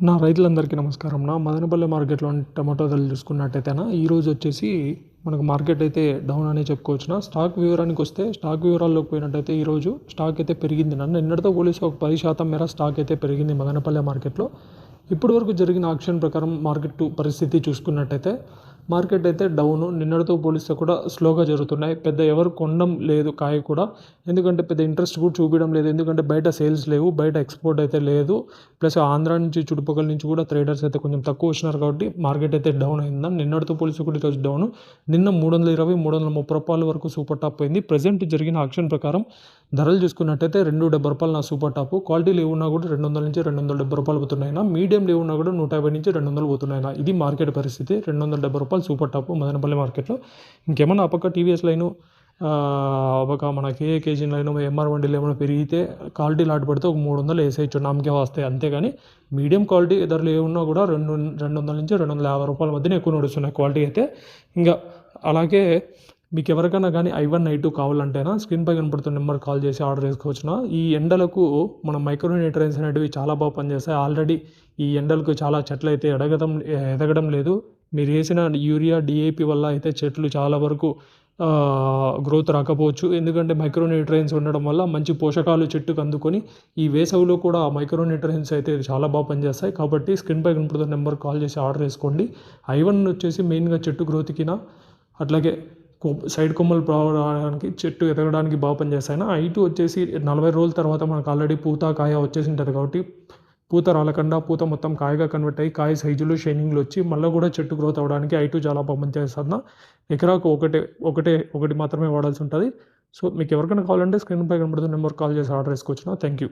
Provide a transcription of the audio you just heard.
నా రైతులందరికీ నమస్కారం. మదనపల్లె మార్కెట్‌లో టమాటో ధరలు చూసుకున్నట్టయితేనా ఈరోజు వచ్చేసి మనకు మార్కెట్ అయితే డౌన్ అనే చెప్పుకోవచ్చునా. స్టాక్ వివరానికి వస్తే స్టాక్ వివరాల్లోకి పోయినట్టయితే ఈరోజు స్టాక్ అయితే పెరిగింది. నిన్నటితో పోలిసి ఒక 10% మేర స్టాక్ అయితే పెరిగింది మదనపల్లె మార్కెట్‌లో. ఇప్పటివరకు జరిగిన ఆక్షన్ ప్రకారం మార్కెట్ పరిస్థితి చూసుకున్నట్టయితే మార్కెట్ అయితే డౌను. నిన్నటితో పోలిస్తే కూడా స్లోగా జరుగుతున్నాయి. పెద్ద ఎవరు కొనడం లేదు కాయ కూడా. ఎందుకంటే పెద్ద ఇంట్రెస్ట్ కూడా చూపించడం లేదు. ఎందుకంటే బయట సేల్స్ లేవు, బయట ఎక్స్పోర్ట్ అయితే లేదు. ప్లస్ ఆంధ్ర నుంచి చుట్టుపక్కల నుంచి కూడా ట్రేడర్స్ అయితే కొంచెం తక్కువ వచ్చినారు కాబట్టి మార్కెట్ అయితే డౌన్ అయింది. నిన్నటితో పోలిసి కూడా ఈరోజు డౌను. నిన్న 320, 330 రూపాయల వరకు సూపర్ టాప్ పోయింది. ప్రజెంట్ జరిగిన ఆక్షన్ ప్రకారం ధరలు చూసుకున్నట్టయితే 270 రూపాయలు నా సూపర్ టాప్. క్వాలిటీ లేవున్నా కూడా 200 నుంచి 270 రూపాయలు పోతున్నాయి. మీడియం లేవున్నా కూడా 150 నుంచి 200 పోతున్నాయి. ఇది మార్కెట్ పరిస్థితి. 270 రూపాయలు సూపర్ టాప్ మదనపల్లి మార్కెట్లో. ఇంకేమన్నా ఆ పక్క టీవీఎస్ లైను ఒక మన కేజీ లైన్ ఎంఆర్ వండిలో ఏమైనా పెరిగితే క్వాలిటీ లాట్ పడితే ఒక 300 వేసేయచ్చు నామకే వస్తాయి. అంతేగాని మీడియం క్వాలిటీ ధరలు ఏమున్నా కూడా 200 నుంచి 250 రూపాయల మధ్యన ఎక్కువ నడుస్తున్నాయి క్వాలిటీ అయితే. ఇంకా అలాగే మీకు ఎవరికైనా కానీ I1 I2 కావాలంటేనా స్క్రీన్ పై కనపడుతున్న నెంబర్ కాల్ చేసి ఆర్డర్ చేసుకోవచ్చునా. ఈ ఎండలకు మన మైక్రో న్యూట్రియన్స్ అనేటివి చాలా బాగా పనిచేస్తాయి. ఆల్రెడీ ఈ ఎండలకు చాలా చెట్లు అయితే ఎదగడం లేదు. మీరు వేసిన యూరియా DAP వల్ల అయితే చెట్లు చాలా వరకు గ్రోత్ రాకపోవచ్చు. ఎందుకంటే మైక్రో న్యూట్రియన్స్ ఉండడం వల్ల మంచి పోషకాలు చెట్టుకు అందుకొని ఈ వేసవిలో కూడా మైక్రో న్యూట్రియన్స్ అయితే చాలా బాగా పనిచేస్తాయి. కాబట్టి స్క్రీన్ పై కనపడుతున్న నెంబర్ కాల్ చేసి ఆర్డర్ చేసుకోండి. I1 వచ్చేసి మెయిన్గా చెట్టు గ్రోత్కినా అట్లాగే సైడ్ కొమ్మలు రావడానికి చెట్టు ఎదగడానికి బాగా పనిచేస్తాయి. I2 వచ్చేసి 40 రోజుల తర్వాత మనకు ఆల్రెడీ పూత కాయ వచ్చేసి ఉంటుంది కాబట్టి పూత రాలకుండా పూత మొత్తం కాయగా కన్వర్ట్ అయ్యి కాయ సైజులో షైనింగ్లు వచ్చి మళ్ళీ కూడా చెట్టు గ్రోత్ అవ్వడానికి I2 చాలా బాగా పనిచేస్తుంది. ఎకరాకు ఒకటి మాత్రమే వాడాల్సి ఉంటుంది. సో మీకు ఎవరికైనా కావాలంటే స్క్రీన్ పై కనబడుతున్న నెంబర్ కాల్ చేసి ఆర్డర్ చేసుకోవచ్చునా. Thank you.